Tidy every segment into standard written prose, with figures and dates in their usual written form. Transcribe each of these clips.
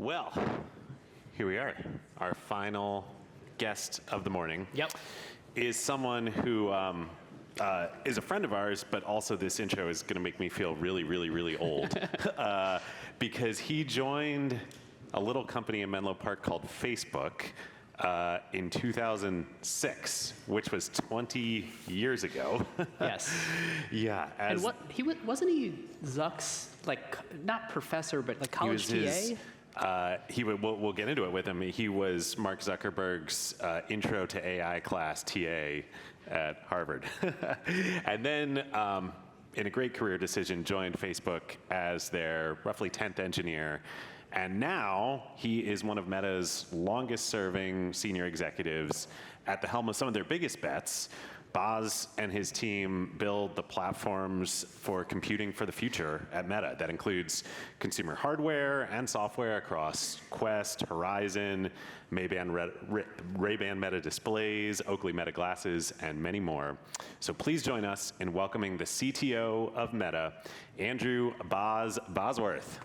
Well, here we are. Our final guest of the morning is someone who is a friend of ours, but also this intro is going to make me feel really, really, really old because he joined a little company in Menlo Park called Facebook in 2006, which was 20 years ago. Yes. Yeah. And wasn't he Zuck's, like, not professor, but like college TA? We'll get into it with him. He was Mark Zuckerberg's intro to AI class TA at Harvard. And then, in a great career decision, joined Facebook as their roughly 10th engineer. And now he is one of Meta's longest serving senior executives at the helm of some of their biggest bets. Boz and his team build the platforms for computing for the future at Meta. That includes consumer hardware and software across Quest, Horizon, Ray-Ban Meta displays, Oakley Meta glasses, and many more. So please join us in welcoming the CTO of Meta, Andrew Bosworth.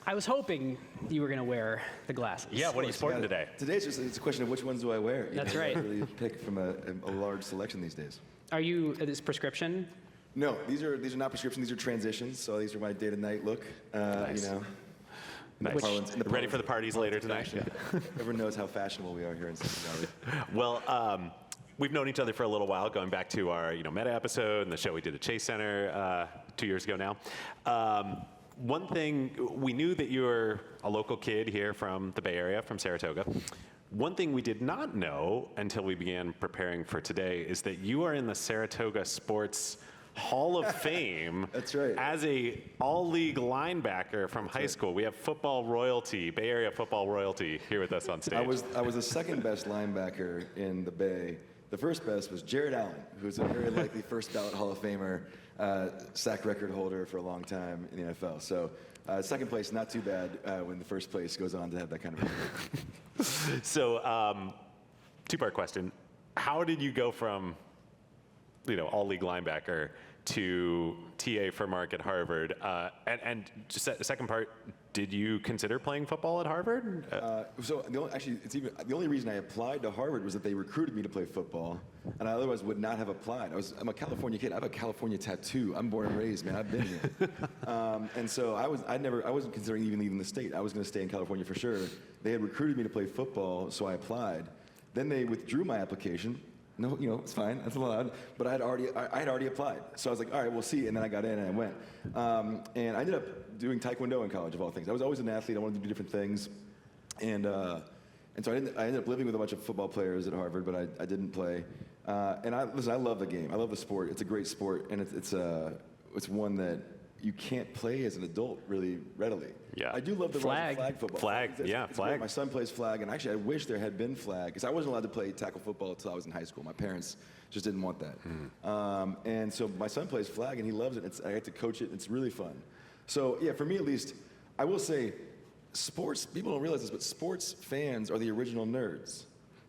I was hoping you were going to wear the glasses. Yeah, what are you sporting today? Today it's a question of which ones do I wear. That's right. I really pick from a large selection these days. Are you, is prescription? No, these are not prescription. These are transitions. So these are my day to night look. Nice. You know. Nice. Ready for the parties later tonight? Yeah. Everyone knows how fashionable we are here in Silicon Valley. Well, we've known each other for a little while, going back to our Meta episode and the show we did at Chase Center 2 years ago now. One thing, we knew that you were a local kid here from the Bay Area, from Saratoga. One thing we did not know until we began preparing for today is that you are in the Saratoga Sports Hall of Fame. That's right. As a all-league linebacker from high school. We have football royalty, Bay Area football royalty here with us on stage. I was the second best linebacker in the Bay. The first best was Jared Allen, who's a very likely first ballot Hall of Famer, sack record holder for a long time in the NFL. So second place, not too bad when the first place goes on to have that kind of So two-part question. How did you go from all-league linebacker to TA for Mark at Harvard? And just the second part, did you consider playing football at Harvard? The only reason I applied to Harvard was that they recruited me to play football, and I otherwise would not have applied. I'm a California kid. I have a California tattoo. I'm born and raised, man. I've been here. And so I wasn't considering even leaving the state. I was going to stay in California for sure. They had recruited me to play football, so I applied. Then they withdrew my application. No, it's fine. That's allowed. But I had already applied. So I was like, all right, we'll see. And then I got in and I went. And I ended up doing Taekwondo in college, of all things. I was always an athlete. I wanted to do different things. And so I ended up living with a bunch of football players at Harvard, but I didn't play. And I love the game. I love the sport. It's a great sport, and it's one that you can't play as an adult really readily. Yeah. I do love the flag football. Flag. It's flag. Great. My son plays flag, and actually I wish there had been flag, because I wasn't allowed to play tackle football until I was in high school. My parents just didn't want that. And so my son plays flag, and he loves it. I get to coach it. It's really fun. So yeah, for me at least, I will say, sports, people don't realize this, but sports fans are the original nerds.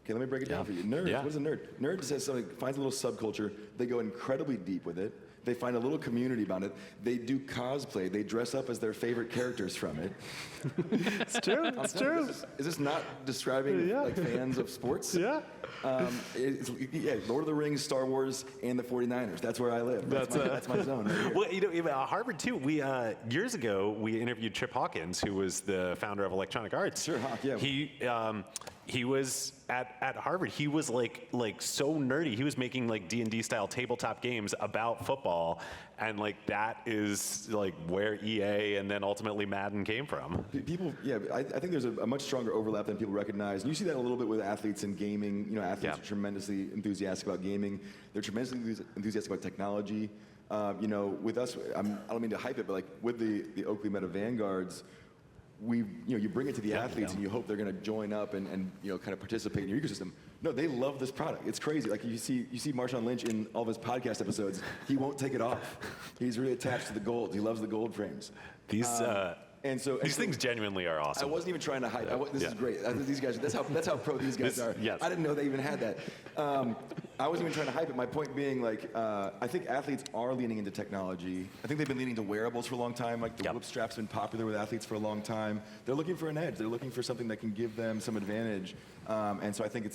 Okay, let me break it down for you. Nerds, what is a nerd? Nerd says something, finds a little subculture. They go incredibly deep with it. They find a little community about it. They do cosplay. They dress up as their favorite characters from it. It's true. It's true. Is this not describing like fans of sports? Yeah. Lord of the Rings, Star Wars, and the 49ers. That's where I live. That's my zone right here. Well, even Harvard too. We years ago we interviewed Trip Hawkins, who was the founder of Electronic Arts. Sure, Hawk. Yeah. He was at Harvard. He was like so nerdy. He was making like D&D style tabletop games about football, and like that is like where EA and then ultimately Madden came from. People, I think there's a much stronger overlap than people recognize. And you see that a little bit with athletes in gaming. Athletes are tremendously enthusiastic about gaming. They're tremendously enthusiastic about technology. With us, I don't mean to hype it, but like with the Oakley Meta Vanguards, you bring it to the athletes and you hope they're going to join up and kind of participate in your ecosystem. No, they love this product. It's crazy. Like you see Marshawn Lynch in all of his podcast episodes. He won't take it off. He's really attached to the gold. He loves the gold frames. These And so These things genuinely are awesome. I wasn't even trying to hide. This is great. These guys, that's how pro these guys are. Yes. I didn't know they even had that. I wasn't even trying to hype it. My point being, like, I think athletes are leaning into technology. I think they've been leaning to wearables for a long time. Like the whip strap's been popular with athletes for a long time. They're looking for an edge. They're looking for something that can give them some advantage. And so I think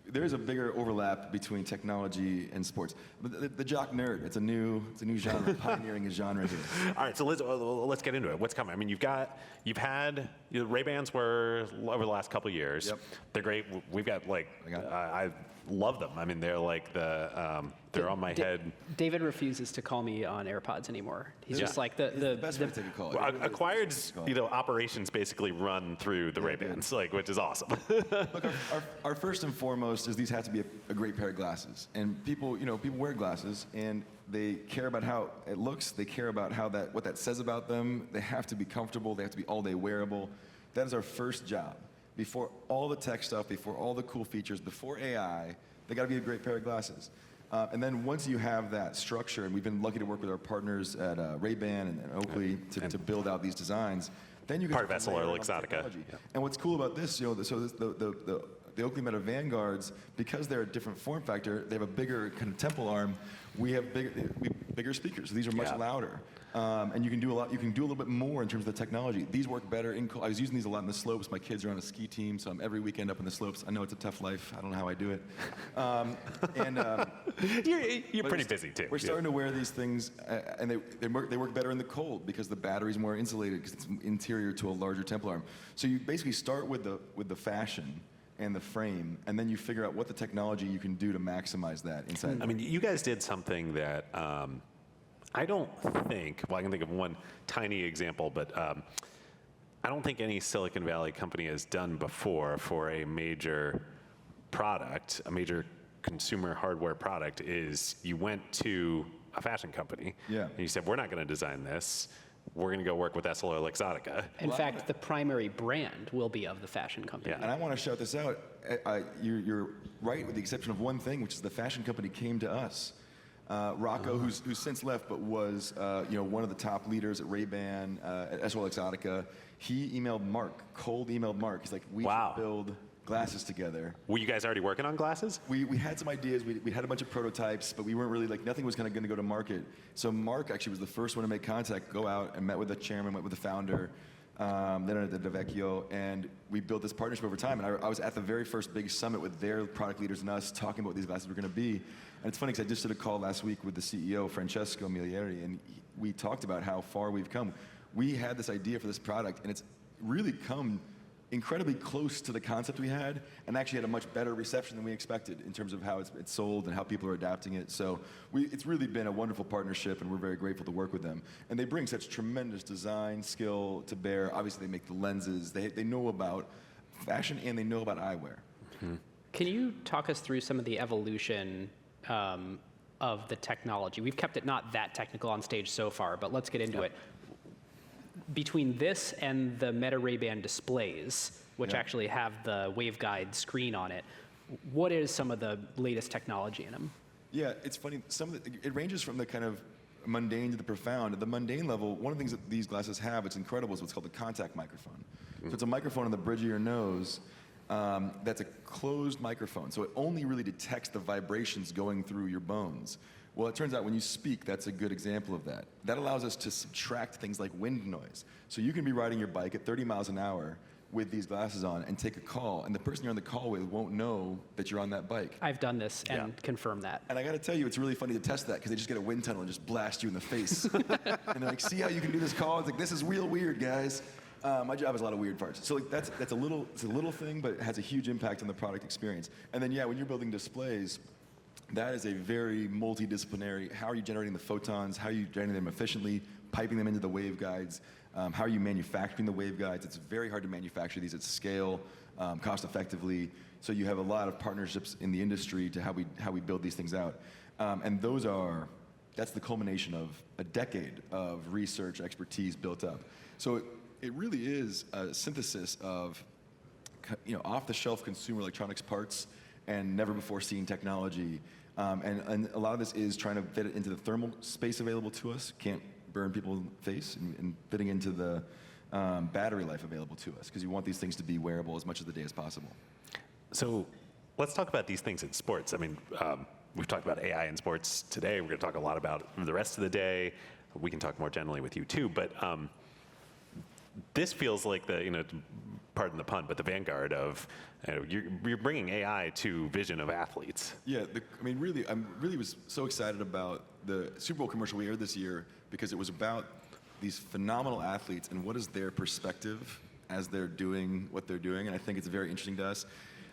there is a bigger overlap between technology and sports. But the jock nerd, it's a new genre, pioneering a genre here. All right, so let's get into it. What's coming? I mean, you've had Ray-Bans were over the last couple of years. Yep. They're great. We've got I love them. I mean, they're like they're on my head. David refuses to call me on AirPods anymore. He's just like the Best way to take a call. Acquired's operations basically run through the Ray-Bans, like, which is awesome. Look, our first and foremost is these have to be a great pair of glasses, and people wear glasses and they care about how it looks. They care about what that says about them. They have to be comfortable. They have to be all day wearable. That is our first job. Before all the tech stuff, before all the cool features, before AI, they got to be a great pair of glasses. And then once you have that structure, and we've been lucky to work with our partners at Ray-Ban and Oakley to build out these designs, then you can part of EssilorLuxottica. Yeah. And what's cool about this, the Oakley Meta Vanguards, because they're a different form factor, they have a bigger kind of temple arm. We have bigger speakers, so these are much louder. And you can do a lot. You can do a little bit more in terms of the technology. These work better I was using these a lot in the slopes. My kids are on a ski team, so I'm every weekend up in the slopes. I know it's a tough life. I don't know how I do it. You're pretty busy too. We're starting to wear these things, and they work better in the cold because the battery's more insulated because it's interior to a larger temple arm. So you basically start with the fashion and the frame, and then you figure out what the technology you can do to maximize that inside. I mean, you guys did something that I don't think, well, I can think of one tiny example, but I don't think any Silicon Valley company has done before for a major product, a major consumer hardware product, is you went to a fashion company and you said, we're not going to design this. We're going to go work with EssilorLuxottica. In fact, the primary brand will be of the fashion company. Yeah. And I want to shout this out. You're right with the exception of one thing, which is the fashion company came to us. Rocco, who's since left, but was one of the top leaders at Ray-Ban, at EssilorLuxottica, he cold emailed Mark. He's like, we should build glasses together. Were you guys already working on glasses? We had some ideas. We had a bunch of prototypes, but we weren't really, nothing was going to go to market. So Mark actually was the first one to make contact, go out and met with the chairman, met with the founder, then at the DeVecchio, and we built this partnership over time. And I was at the very first big summit with their product leaders and us talking about what these glasses were going to be. And it's funny because I just did a call last week with the CEO, Francesco Milieri, and we talked about how far we've come. We had this idea for this product, and it's really come incredibly close to the concept we had, and actually had a much better reception than we expected in terms of how it's sold and how people are adapting it. So it's really been a wonderful partnership, and we're very grateful to work with them. And they bring such tremendous design sk to bear. Obviously, they make the lenses. They know about fashion, and they know about eyewear. Mm-hmm. Can you talk us through some of the evolution of the technology? We've kept it not that technical on stage so far, but let's get into it. Between this and the Meta Ray-Ban displays, which actually have the waveguide screen on it, what is some of the latest technology in them? Yeah, it's funny. It ranges from the kind of mundane to the profound. At the mundane level, one of the things that these glasses have, it's incredible, is what's called the contact microphone. So it's a microphone on the bridge of your nose that's a closed microphone. So it only really detects the vibrations going through your bones. Well, it turns out when you speak, that's a good example of that. That allows us to subtract things like wind noise. So you can be riding your bike at 30 miles an hour with these glasses on and take a call, and the person you're on the call with won't know that you're on that bike. I've done this and confirmed that. And I got to tell you, it's really funny to test that because they just get a wind tunnel and just blast you in the face. And they're like, see how you can do this call? It's like, this is real weird, guys. My job has a lot of weird parts. So that's a little thing, but it has a huge impact on the product experience. And then, when you're building displays, that is a very multidisciplinary, how are you generating the photons, how are you generating them efficiently, piping them into the waveguides, how are you manufacturing the waveguides? It's very hard to manufacture these at scale, cost effectively. So you have a lot of partnerships in the industry to how we build these things out. And that's the culmination of a decade of research expertise built up. So it really is a synthesis of off-the-shelf consumer electronics parts and never-before-seen technology. And a lot of this is trying to fit it into the thermal space available to us. Can't burn people in the face, and fitting into the battery life available to us, because you want these things to be wearable as much of the day as possible. So let's talk about these things in sports. I mean, we've talked about AI in sports today. We're going to talk a lot about the rest of the day. We can talk more generally with you too, but this feels like the, pardon the pun, but the vanguard of, you're bringing AI to vision of athletes. Yeah, really, I really was so excited about the Super Bowl commercial we aired this year, because it was about these phenomenal athletes and what is their perspective as they're doing what they're doing, and I think it's very interesting to us.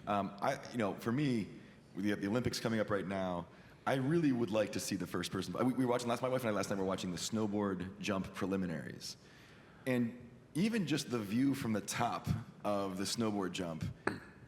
For me, we have the Olympics coming up right now. I really would like to see the first person. We were watching my wife and I last night were watching the snowboard jump preliminaries, and even just the view from the top of the snowboard jump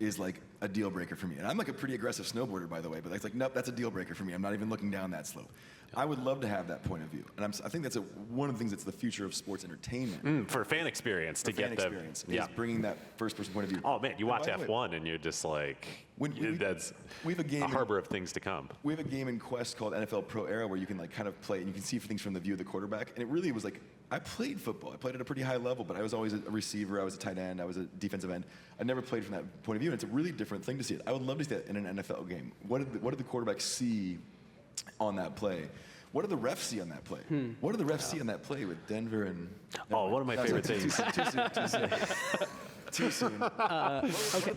is like a deal breaker for me. And I'm like a pretty aggressive snowboarder, by the way, but it's like, nope, that's a deal breaker for me. I'm not even looking down that slope. I would love to have that point of view. And I think that's one of the things that's the future of sports entertainment. For fan experience, to get the experience, is bringing that first person point of view. Oh man, you watch F1 and you're just like, that's we have a game harbor of things to come. We have a game in Quest called NFL Pro Era where you can like kind of play and you can see things from the view of the quarterback. And it really was like, I played football. I played at a pretty high level, but I was always a receiver. I was a tight end. I was a defensive end. I never played from that point of view, and it's a really different thing to see it. I would love to see that in an NFL game. What did the quarterback see on that play? What did the refs see on that play? What did the refs see on that play with Denver and? One of my favorite things. Too soon. Okay.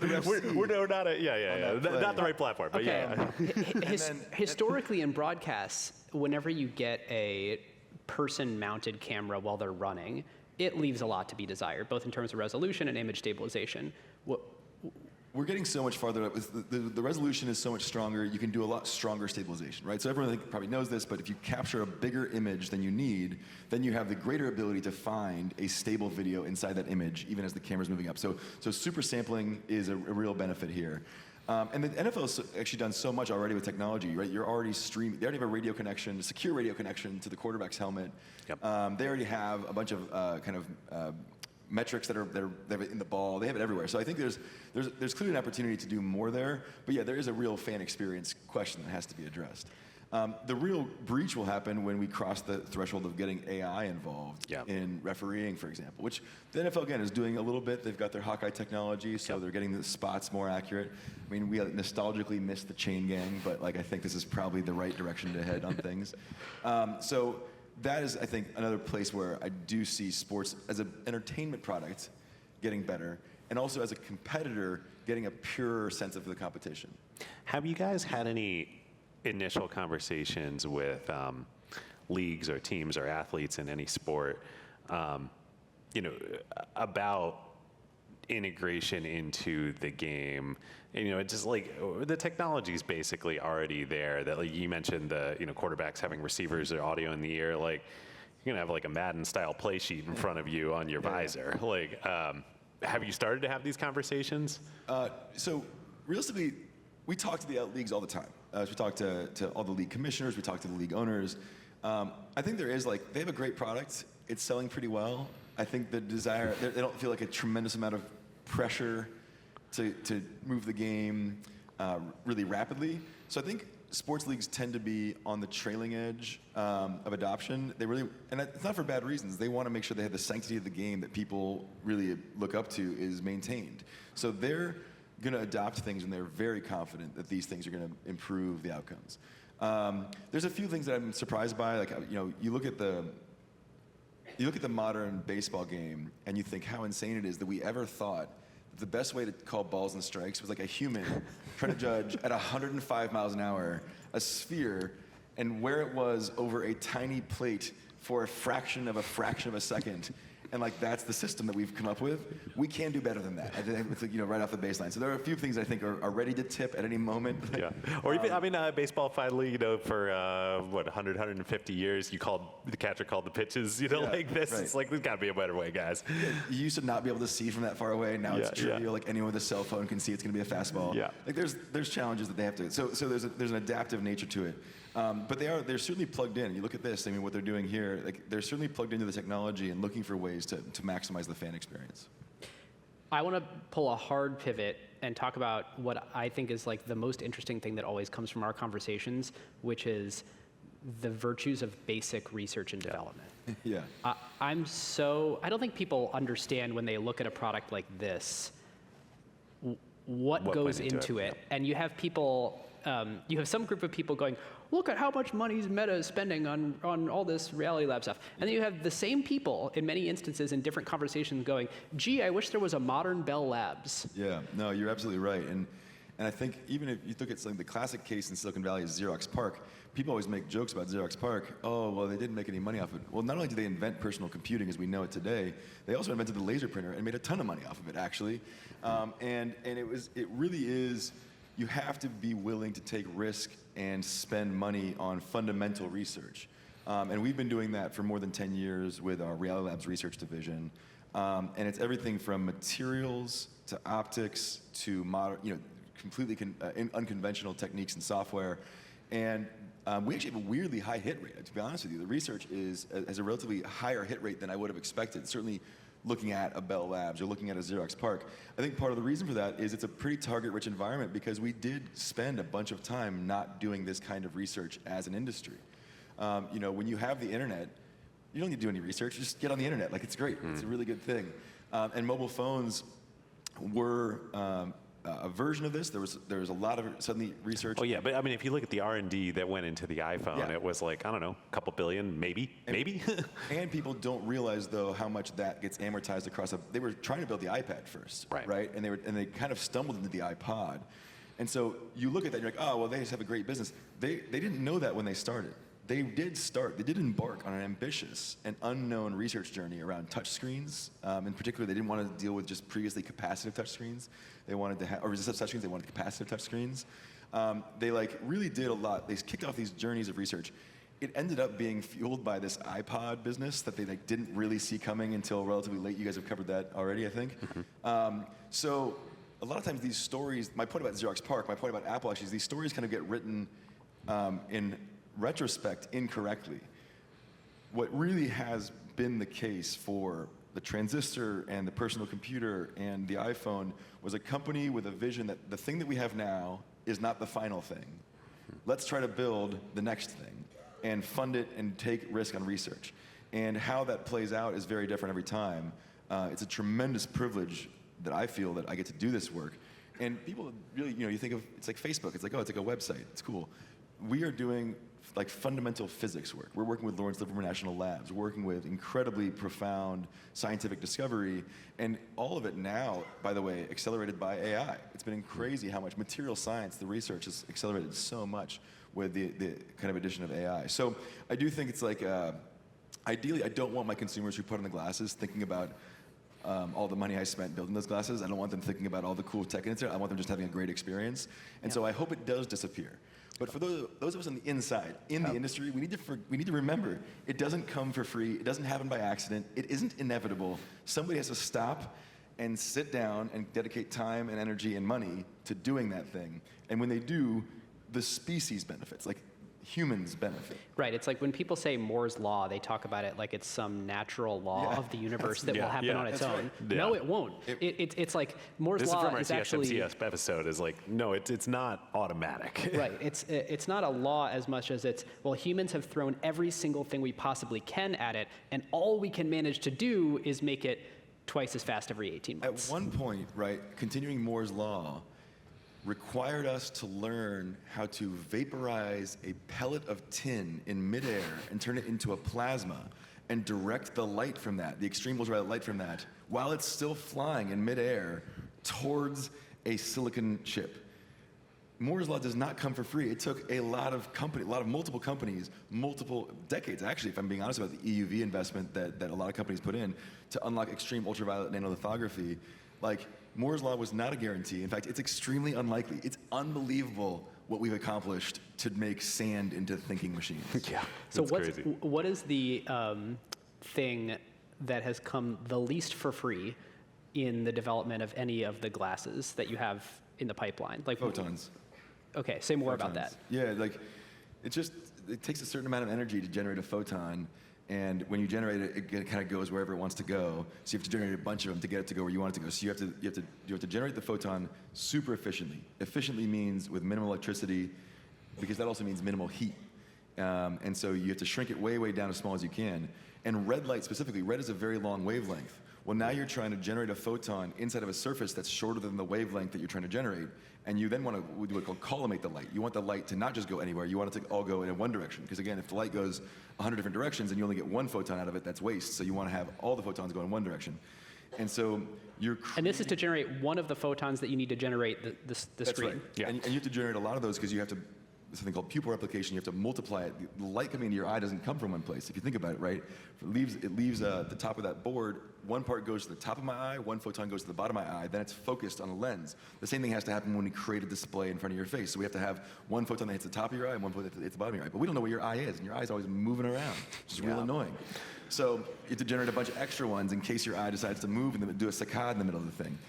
We're not not the right platform, but Okay. yeah. Historically in broadcasts, whenever you get a person-mounted camera while they're running, it leaves a lot to be desired, both in terms of resolution and image stabilization. We're getting so much farther up. The resolution is so much stronger. You can do a lot stronger stabilization, right? So everyone probably knows this, but if you capture a bigger image than you need, then you have the greater ability to find a stable video inside that image, even as the camera's moving up. So super sampling is a real benefit here. And the NFL has actually done so much already with technology, right? You're already streaming. They already have a radio connection, a secure radio connection to the quarterback's helmet. Yep. They already have a bunch of metrics that are in the ball. They have it everywhere. So I think there's clearly an opportunity to do more there. But yeah, there is a real fan experience question that has to be addressed. The real breach will happen when we cross the threshold of getting AI involved in refereeing, for example, which the NFL, again, is doing a little bit. They've got their Hawkeye technology, so they're getting the spots more accurate. I mean, we nostalgically missed the chain gang, but I think this is probably the right direction to head on things. So that is, I think, another place where I do see sports as an entertainment product getting better, and also as a competitor getting a purer sense of the competition. Have you guys had any initial conversations with leagues or teams or athletes in any sport, about integration into the game? And, it's just like the technology is basically already there. That you mentioned the quarterbacks having receivers or audio in the ear. Like you're gonna have a Madden style play sheet in front of you on your visor. Have you started to have these conversations? So realistically, we talk to the leagues all the time. We talk to all the league commissioners. We talk to the league owners. I think there is they have a great product. It's selling pretty well. I think the desire, they don't feel like a tremendous amount of pressure to move the game really rapidly. So I think sports leagues tend to be on the trailing edge of adoption. And it's not for bad reasons. They want to make sure they have the sanctity of the game that people really look up to is maintained. So they're going to adopt things, and they're very confident that these things are going to improve the outcomes. There's a few things that I'm surprised by. You look at the modern baseball game, and you think how insane it is that we ever thought that the best way to call balls and strikes was like a human trying to judge at 105 miles an hour a sphere, and where it was over a tiny plate for a fraction of a second. And that's the system that we've come up with. We can do better than that. I think it's right off the baseline. So there are a few things I think are ready to tip at any moment. Yeah. Or even baseball finally, for 100, 150 years, the catcher called the pitches, this. Right. It's there's got to be a better way, guys. You used to not be able to see from that far away. Now it's trivial. Anyone with a cell phone can see it's going to be a fastball. Yeah. There's challenges that they have to. So there's an adaptive nature to it. But they're certainly plugged in. You look at this. What they're doing here. They're certainly plugged into the technology and looking for ways to maximize the fan experience. I want to pull a hard pivot and talk about what I think is the most interesting thing that always comes from our conversations, which is the virtues of basic research and development. Yeah. I don't think people understand when they look at a product like this, what goes went into into it, it. And you have people, you have some group of people going, look at how much money Meta is spending on all this Reality Lab stuff. And then you have the same people in many instances in different conversations going, gee, I wish there was a modern Bell Labs. Yeah, no, you're absolutely right. And I think even if you look at something, the classic case in Silicon Valley is Xerox PARC. People always make jokes about Xerox PARC. Oh, well, they didn't make any money off of it. Well, not only did they invent personal computing as we know it today, they also invented the laser printer and made a ton of money off of it, actually. And it really is, you have to be willing to take risk and spend money on fundamental research. And we've been doing that for more than 10 years with our Reality Labs research division. And it's everything from materials to optics to modern, completely unconventional techniques and software. And we actually have a weirdly high hit rate. To be honest with you, the research has a relatively higher hit rate than I would have expected. Certainly, looking at a Bell Labs or looking at a Xerox PARC. I think part of the reason for that is it's a pretty target-rich environment because we did spend a bunch of time not doing this kind of research as an industry. When you have the internet, you don't need to do any research. Just get on the internet. Like, it's great. It's a really good thing. And mobile phones were a version of this. There was a lot of suddenly research. Oh yeah, but I mean, if you look at the R&D that went into the iPhone, it was like, I don't know, a couple billion, maybe. And people don't realize though how much that gets amortized across they were trying to build the iPad first, right? And they kind of stumbled into the iPod. And so you look at that and you're like, oh, well, they just have a great business. They didn't know that when they started. They did embark on an ambitious and unknown research journey around touchscreens. In particular, they didn't want to deal with just previously capacitive touchscreens. They wanted to have, or resistive touchscreens, they wanted capacitive touchscreens. They really did a lot. They kicked off these journeys of research. It ended up being fueled by this iPod business that they didn't really see coming until relatively late. You guys have covered that already, I think. So a lot of times these stories, my point about Xerox PARC, my point about Apple actually is these stories kind of get written in retrospect incorrectly. What really has been the case for the transistor and the personal computer and the iPhone was a company with a vision that the thing that we have now is not the final thing. Let's try to build the next thing and fund it and take risk on research. And how that plays out is very different every time. It's a tremendous privilege that I feel that I get to do this work. And people really, you think of, it's like Facebook. It's like, oh, it's like a website. It's cool. We are doing fundamental physics work. We're working with Lawrence Livermore National Labs. We're working with incredibly profound scientific discovery, and all of it now, by the way, accelerated by AI. It's been crazy how much material science, the research has accelerated so much with the kind of addition of AI. So I do think it's ideally, I don't want my consumers who put on the glasses thinking about all the money I spent building those glasses. I don't want them thinking about all the cool tech in it. I want them just having a great experience. And so I hope it does disappear. But for those of us on the inside, in the industry, we need to remember, it doesn't come for free. It doesn't happen by accident. It isn't inevitable. Somebody has to stop and sit down and dedicate time and energy and money to doing that thing. And when they do, the species benefits. Humans benefit. Right. It's like when people say Moore's Law, they talk about it like it's some natural law of the universe that will happen on its own. Right. Yeah. No, it won't. It's like Moore's This Law is from our is actually... TSMC episode is no, it's not automatic. Right. It's not a law as much as it's, well, humans have thrown every single thing we possibly can at it, and all we can manage to do is make it twice as fast every 18 months. At one point, continuing Moore's Law required us to learn how to vaporize a pellet of tin in midair and turn it into a plasma and direct the light from that, the extreme ultraviolet light from that, while it's still flying in midair towards a silicon chip. Moore's Law does not come for free. It took a lot of multiple companies, multiple decades, actually, if I'm being honest about the EUV investment that a lot of companies put in to unlock extreme ultraviolet nanolithography. Moore's Law was not a guarantee. In fact, it's extremely unlikely. It's unbelievable what we've accomplished to make sand into thinking machines. Yeah, so crazy. What is the thing that has come the least for free in the development of any of the glasses that you have in the pipeline? Photons. Okay, say more about that. Yeah, it takes a certain amount of energy to generate a photon. And when you generate it, it kind of goes wherever it wants to go. So you have to generate a bunch of them to get it to go where you want it to go. So you have to generate the photon super efficiently. Efficiently means with minimal electricity, because that also means minimal heat. And so you have to shrink it way, way down as small as you can. And red light specifically, red is a very long wavelength. Well, now you're trying to generate a photon inside of a surface that's shorter than the wavelength that you're trying to generate. And you then want to do what's called collimate the light. You want the light to not just go anywhere. You want it to all go in one direction. Because again, if the light goes 100 different directions and you only get one photon out of it, that's waste. So you want to have all the photons go in one direction. And so you're And this is to generate one of the photons that you need to generate the That's screen. right. Yeah. And you have to generate a lot of those because you have to, something called pupil replication, you have to multiply it. The light coming into your eye doesn't come from one place. If you think about it, right? It leaves the top of that board. One part goes to the top of my eye, one photon goes to the bottom of my eye, then it's focused on a lens. The same thing has to happen when we create a display in front of your face. So we have to have one photon that hits the top of your eye and one photon that hits the bottom of your eye. But we don't know where your eye is, and your eye's always moving around, which is real annoying. So you have to generate a bunch of extra ones in case your eye decides to move and do a saccade in the middle of the thing.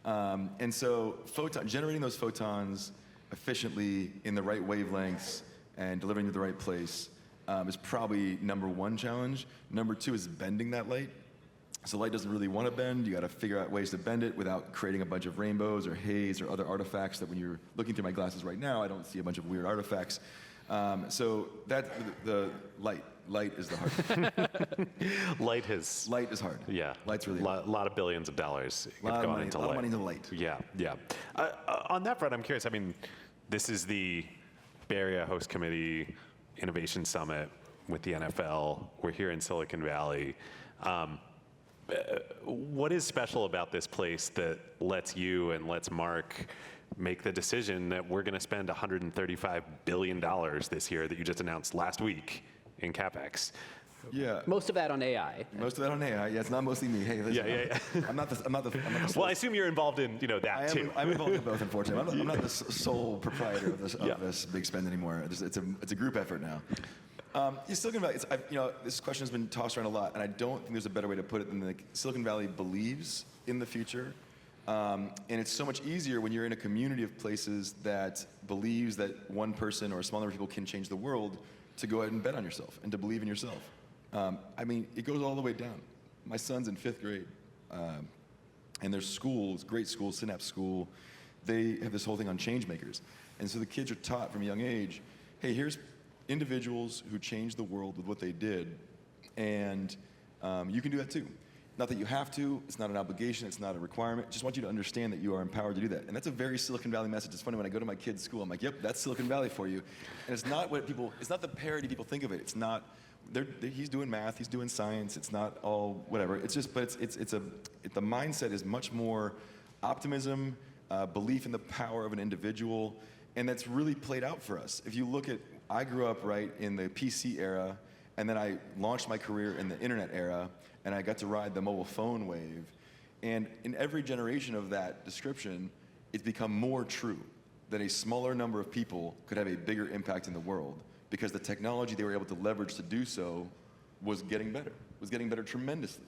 And so generating those photons efficiently in the right wavelengths and delivering to the right place is probably number one challenge. Number two is bending that light. So light doesn't really want to bend. You got to figure out ways to bend it without creating a bunch of rainbows or haze or other artifacts that when you're looking through my glasses right now, I don't see a bunch of weird artifacts. So that's the light. Light is the hard. Light is hard. Yeah. Light's really hard. A lot of billions of dollars A lot have gone into of light. money into light. Yeah, yeah. On that front, I'm curious. I mean, this is the Bay Area Host Committee Innovation Summit with the NFL. We're here in Silicon Valley. What is special about this place that lets you and lets Mark make the decision that we're going to spend $135 billion this year that you just announced last week in CapEx? Yeah. Most of that on AI. Most of that on AI. Yeah, it's not mostly me. Hey, listen, Yeah. I'm not the Well, I assume you're involved in that too. I'm involved in both, unfortunately. I'm not the sole proprietor of this big spend anymore. It's a group effort now. Silicon Valley, this question has been tossed around a lot, and I don't think there's a better way to put it than that Silicon Valley believes in the future. And it's so much easier when you're in a community of places that believes that one person or a small number of people can change the world to go ahead and bet on yourself and to believe in yourself. It goes all the way down. My son's in 5th grade, and there's schools, great schools, Synapse School, they have this whole thing on change makers. And so the kids are taught from a young age, hey, here's individuals who changed the world with what they did, and you can do that too. Not that you have to, it's not an obligation, it's not a requirement, just want you to understand that you are empowered to do that. And that's a very Silicon Valley message. It's funny when I go to my kids' school, I'm like, yep, that's Silicon Valley for you. And it's not it's not the parody people think of it. It's not, he's doing math, he's doing science, it's not all whatever. It's just, but the mindset is much more optimism, belief in the power of an individual, and that's really played out for us. If you look at, I grew up right in the PC era, and then I launched my career in the internet era, and I got to ride the mobile phone wave. And in every generation of that description, it's become more true that a smaller number of people could have a bigger impact in the world because the technology they were able to leverage to do so was getting better tremendously.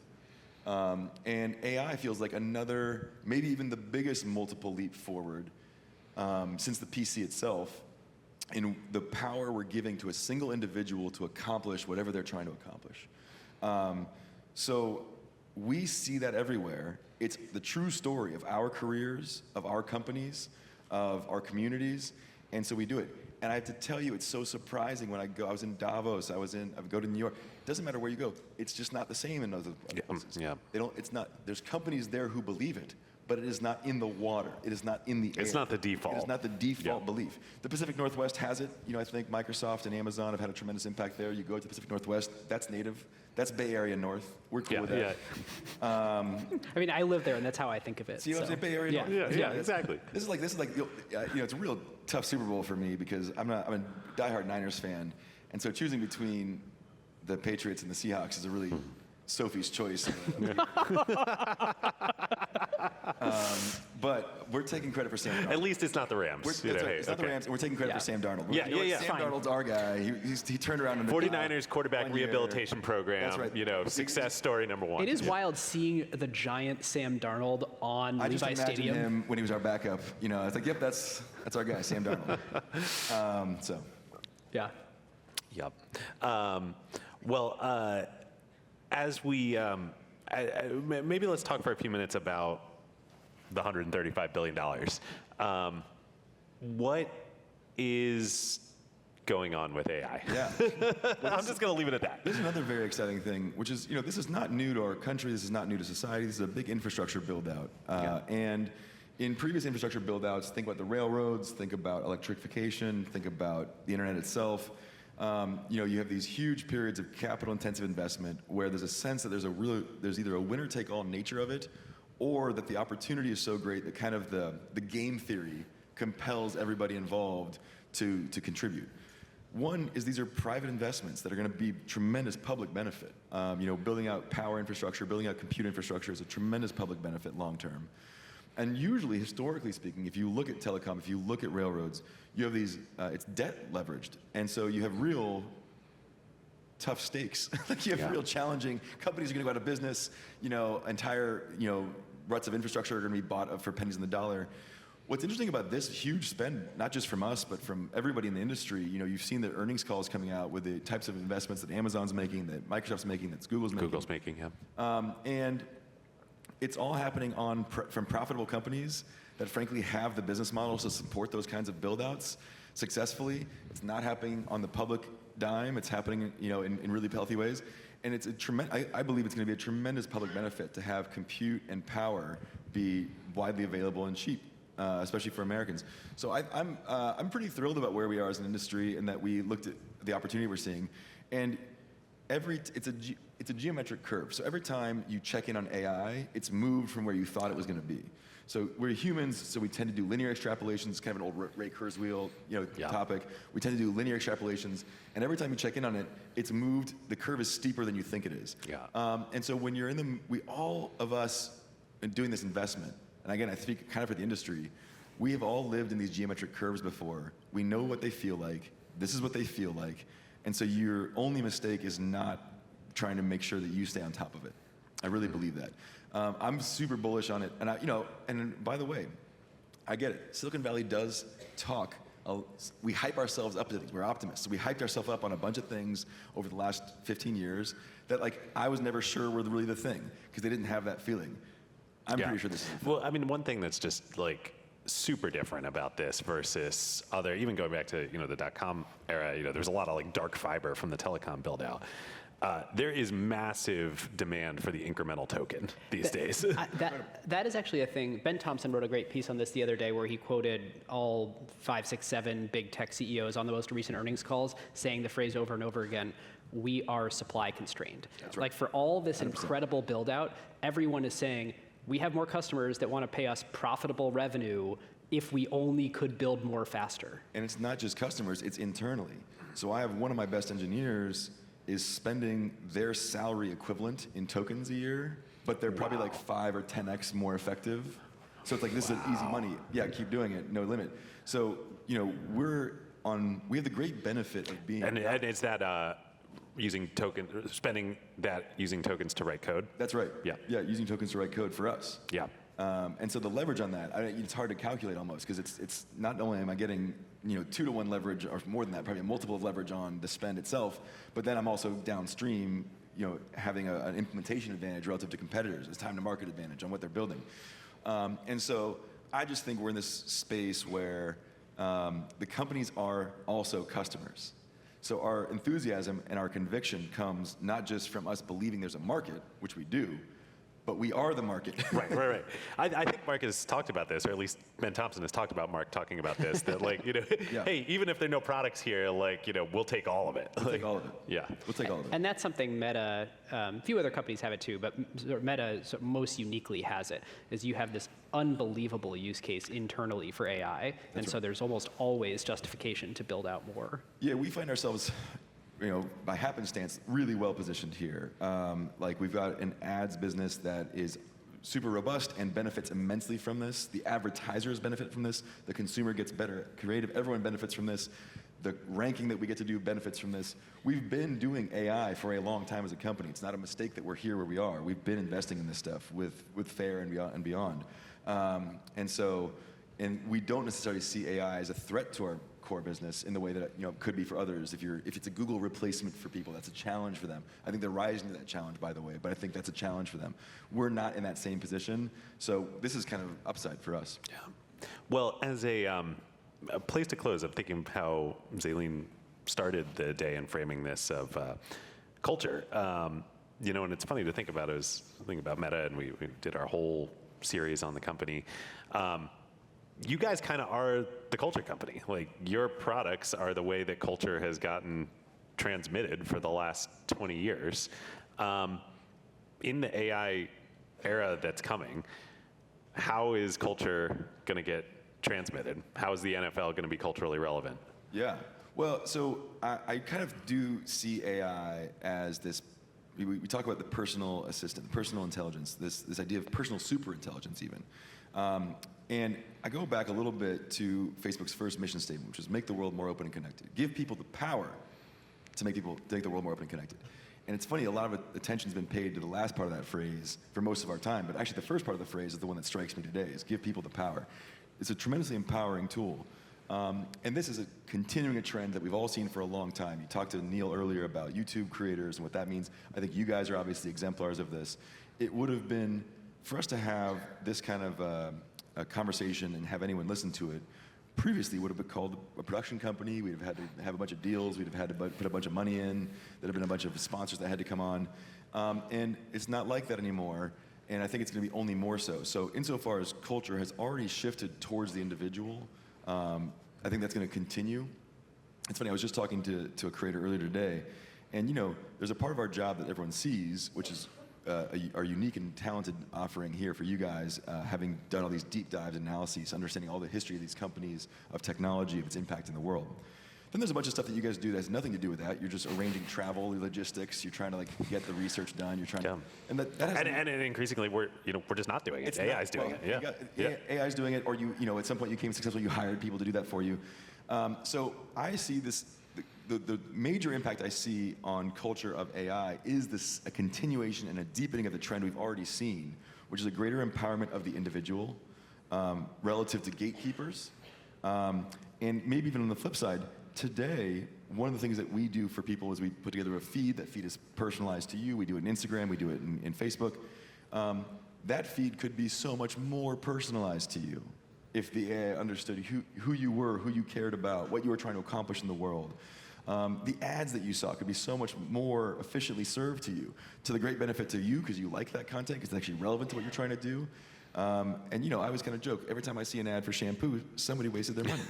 And AI feels like another, maybe even the biggest multiple leap forward since the PC itself in the power we're giving to a single individual to accomplish whatever they're trying to accomplish. So we see that everywhere. It's the true story of our careers, of our companies, of our communities, and so we do it. And I have to tell you, it's so surprising when I was in Davos, I go to New York. It doesn't matter where you go. It's just not the same in other places. Yeah. There's companies there who believe it, but it is not in the water. It is not in the air. It's not the default. It is not the default belief. The Pacific Northwest has it. I think Microsoft and Amazon have had a tremendous impact there. You go to the Pacific Northwest, that's native. That's Bay Area North. We're cool with that. Yeah. I live there, and that's how I think of it. See, I was in Bay Area North. Yeah, exactly. This is like it's a real tough Super Bowl for me because I'm a diehard Niners fan, and so choosing between the Patriots and the Seahawks is a really Sophie's choice. But we're taking credit for Sam Darnold. At least it's not the Rams. It's not the Rams, and we're taking credit for Sam Darnold. Sam Darnold's our guy. He turned around in the 49ers quarterback rehabilitation program. That's right. Success story number one. It is wild seeing the giant Sam Darnold on Levi Stadium. I just imagined him when he was our backup. It's like, yep, that's our guy, Sam Darnold. Yeah. Yep. As we maybe let's talk for a few minutes about the $135 billion. What is going on with AI. Yeah. I'm just going to leave it at that. There's another very exciting thing, which is, this is not new to our country. This is not new to society. This is a big infrastructure build-out. And in previous infrastructure build-outs, think about the railroads, think about electrification, think about the internet itself. You have these huge periods of capital-intensive investment where there's a sense that there's either a winner-take-all nature of it, or that the opportunity is so great that kind of the game theory compels everybody involved to contribute. One is these are private investments that are going to be tremendous public benefit. Building out power infrastructure, building out compute infrastructure is a tremendous public benefit long-term. And usually, historically speaking, if you look at telecom, if you look at railroads, you have these, it's debt leveraged. And so you have real tough stakes. You have real challenging, companies are going to go out of business, entire, ruts of infrastructure are going to be bought up for pennies on the dollar. What's interesting about this huge spend, not just from us, but from everybody in the industry, you've seen the earnings calls coming out with the types of investments that Amazon's making, that Microsoft's making, that Google's making. Yeah. And it's all happening from profitable companies that frankly have the business models to support those kinds of build-outs successfully. It's not happening on the public dime. It's happening, in really healthy ways. And it's I believe it's going to be a tremendous public benefit to have compute and power be widely available and cheap, especially for Americans. So I'm pretty thrilled about where we are as an industry and that we looked at the opportunity we're seeing. And it's a geometric curve. So every time you check in on AI, it's moved from where you thought it was going to be. So we're humans, so we tend to do linear extrapolations. It's kind of an old Ray Kurzweil topic. We tend to do linear extrapolations, and every time you check in on it, it's moved. The curve is steeper than you think it is. Yeah. And so when you're all of us in doing this investment, and again, I speak kind of for the industry, we have all lived in these geometric curves before. We know what they feel like. This is what they feel like. And so your only mistake is not trying to make sure that you stay on top of it. I really believe that. I'm super bullish on it. And and by the way, I get it. Silicon Valley does talk. We hype ourselves up to things. We're optimists. So we hyped ourselves up on a bunch of things over the last 15 years that I was never sure were really the thing because they didn't have that feeling. I'm pretty sure this is. Well, I mean, one thing that's just super different about this versus other, even going back to the .com era, there's a lot of dark fiber from the telecom build out. There is massive demand for the incremental token these days. That is actually a thing. Ben Thompson wrote a great piece on this the other day where he quoted all 5, 6, 7 big tech CEOs on the most recent earnings calls saying the phrase over and over again, we are supply constrained. That's right. For all this 100%. incredible build out, everyone is saying, we have more customers that want to pay us profitable revenue if we only could build more faster. And it's not just customers, it's internally. So I have one of my best engineers is spending their salary equivalent in tokens a year, but they're probably 5 or 10x more effective. So it's this is easy money. Yeah, keep doing it, no limit. So, we have the great benefit of being. And is that using tokens to write code? That's right. Yeah. Yeah, using tokens to write code for us. Yeah. And so the leverage on that, it's hard to calculate almost because it's not only am I getting 2-to-1 leverage or more than that, probably a multiple of leverage on the spend itself, but then I'm also downstream, having an implementation advantage relative to competitors, a time to market advantage on what they're building. And so I just think we're in this space where the companies are also customers. So our enthusiasm and our conviction comes not just from us believing there's a market, which we do, but we are the market. Right. I think Mark has talked about this, or at least Ben Thompson has talked about Mark talking about this, that hey, even if there are no products here, we'll take all of it. We'll take all of it. Yeah. We'll take all of it. And that's something Meta, a few other companies have it too, but Meta most uniquely has it, is you have this unbelievable use case internally for AI, so there's almost always justification to build out more. Yeah, we find ourselves by happenstance, really well positioned here. We've got an ads business that is super robust and benefits immensely from this. The advertisers benefit from this. The consumer gets better creative. Everyone benefits from this. The ranking that we get to do benefits from this. We've been doing AI for a long time as a company. It's not a mistake that we're here where we are. We've been investing in this stuff with FAIR and beyond. And we don't necessarily see AI as a threat to our core business in the way that it could be for others. If it's a Google replacement for people, that's a challenge for them. I think they're rising to that challenge, by the way, but I think that's a challenge for them. We're not in that same position, so this is kind of upside for us. Yeah. Well, as a place to close, I'm thinking how Zaleen started the day in framing this of culture. You know, and it's funny to think about. I was thinking about Meta, and we did our whole series on the company. You guys kind of are the culture company. Like, your products are the way that culture has gotten transmitted for the last 20 years. In the AI era that's coming, how is culture going to get transmitted? How is the NFL going to be culturally relevant? Yeah. Well, so I kind of do see AI as this. We talk about the personal assistant, personal intelligence, this idea of personal super intelligence even. And I go back a little bit to Facebook's first mission statement, which is make the world more open and connected. Give people the power to make the world more open and connected. And it's funny, a lot of attention's been paid to the last part of that phrase for most of our time, but actually the first part of the phrase is the one that strikes me today, is give people the power. It's a tremendously empowering tool. And this is a continuing a trend that we've all seen for a long time. You talked to Neil earlier about YouTube creators and what that means. I think you guys are obviously exemplars of this. It would have been, for us to have this kind of a conversation and have anyone listen to it, previously would have been called a production company. We'd have had to have a bunch of deals. We'd have had to put a bunch of money in. There'd have been a bunch of sponsors that had to come on. And it's not like that anymore. And I think it's going to be only more so. So insofar as culture has already shifted towards the individual, I think that's going to continue. It's funny, I was just talking to a creator earlier today, and you know, there's a part of our job that everyone sees, which is our unique and talented offering here for you guys, having done all these deep dives and analyses, understanding all the history of these companies, of technology, of its impact in the world. Then there's a bunch of stuff that you guys do that has nothing to do with that. You're just arranging travel, logistics. You're trying to like get the research done. You're trying to, and that has and increasingly we're just not doing it. AI's doing it. AI's doing it, or you know, at some point you became successful. You hired people to do that for you. So I see this. The major impact I see on culture of AI is a continuation and a deepening of the trend we've already seen, which is a greater empowerment of the individual relative to gatekeepers, and maybe even on the flip side. Today, one of the things that we do for people is we put together a feed. That feed is personalized to you. We do it in Instagram. We do it in Facebook. That feed could be so much more personalized to you if the AI understood who you were, who you cared about, what you were trying to accomplish in the world. The ads that you saw could be so much more efficiently served to you, to the great benefit to you because you like that content, because it's actually relevant to what you're trying to do. And you know, I always kind of joke, every time I see an ad for shampoo, somebody wasted their money.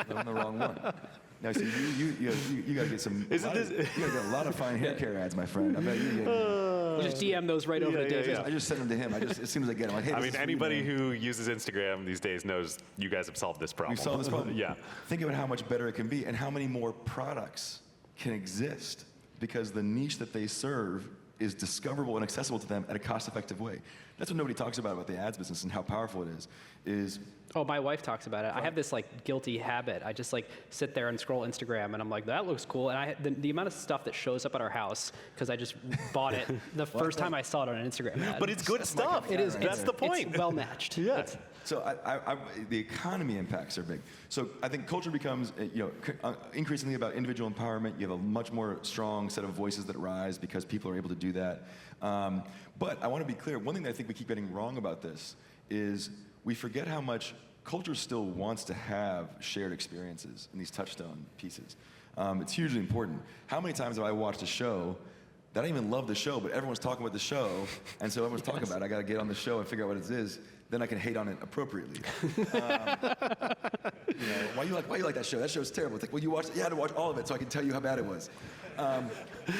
They're on the wrong one. Now, see, you got to get some. You got to get a lot of fine hair care ads, my friend. I bet you just DM those right over to David. I just send them to him. As soon as I get them, like, hey, I mean, anybody who uses Instagram these days knows you guys have solved this problem. We've solved this problem. Yeah. Think about how much better it can be, and how many more products can exist because the niche that they serve is discoverable and accessible to them at a cost-effective way. That's what nobody talks about the ads business and how powerful it is. Oh, my wife talks about it. I have this like guilty habit. I just like sit there and scroll Instagram, and I'm like, that looks cool. And the amount of stuff that shows up at our house because I just bought it the first time I saw it on an Instagram ad. But it's good stuff. It is. That's the point. It's well matched. Yeah. So the economy impacts are big. So I think culture becomes increasingly about individual empowerment. You have a much more strong set of voices that rise because people are able to do that. But I want to be clear, one thing that I think we keep getting wrong about this is we forget how much culture still wants to have shared experiences in these touchstone pieces. It's hugely important. How many times have I watched a show that I don't even love the show, but everyone's talking about the show, and so everyone's talking about it. I got to get on the show and figure out what it is. Then I can hate on it appropriately. Why you like that show? That show's terrible. It's like, well, you watched it. You had to watch all of it so I can tell you how bad it was.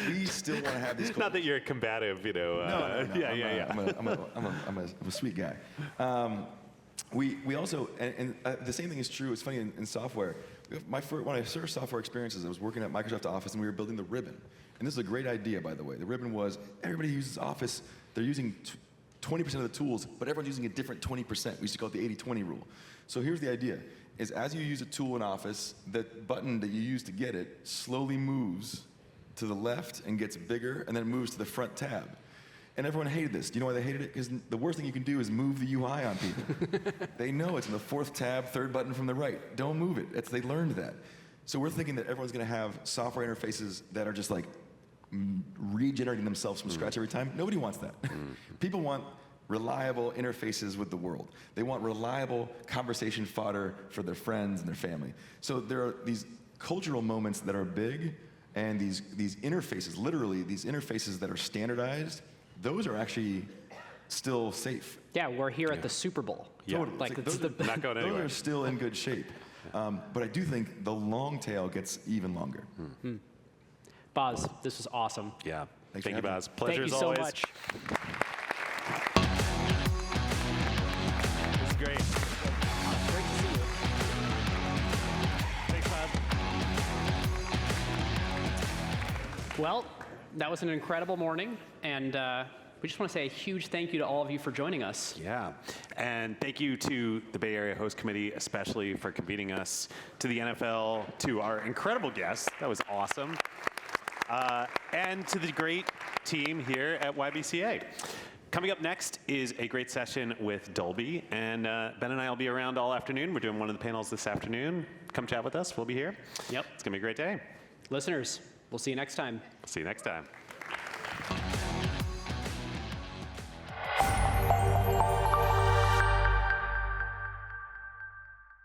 We still want to have these. Not that you're combative, you know. No. I'm a sweet guy. We also, and the same thing is true. It's funny in software. One of my first software experiences, I was working at Microsoft Office, and we were building the ribbon. And this is a great idea, by the way. The ribbon was everybody uses Office. They're using 20% of the tools, but everyone's using a different 20%. We used to call it the 80-20 rule. So here's the idea, is as you use a tool in Office, the button that you use to get it slowly moves to the left and gets bigger, and then moves to the front tab. And everyone hated this. Do you know why they hated it? Because the worst thing you can do is move the UI on people. They know it's in the fourth tab, third button from the right. Don't move it. They learned that. So we're thinking that everyone's going to have software interfaces that are just like regenerating themselves from scratch every time. Nobody wants that. People want reliable interfaces with the world. They want reliable conversation fodder for their friends and their family. So there are these cultural moments that are big and these interfaces, literally these interfaces that are standardized, those are actually still safe. Yeah, we're here at the Super Bowl. Yeah. Totally. Like, It's it's those, Not going those anywhere. are still in good shape. But I do think the long tail gets even longer. Boz, this was awesome. Yeah. Thanks Thank for you, having Baz. me. Pleasure Thank you as so always. much. This is great. Great to see you. Thanks, Baz. Well, that was an incredible morning, and we just want to say a huge thank you to all of you for joining us. Yeah, and thank you to the Bay Area Host Committee, especially for convening us, to the NFL, to our incredible guests. That was awesome. And to the great team here at YBCA. Coming up next is a great session with Dolby, and Ben and I will be around all afternoon. We're doing one of the panels this afternoon. Come chat with us. We'll be here. Yep. It's going to be a great day. Listeners, we'll see you next time. See you next time.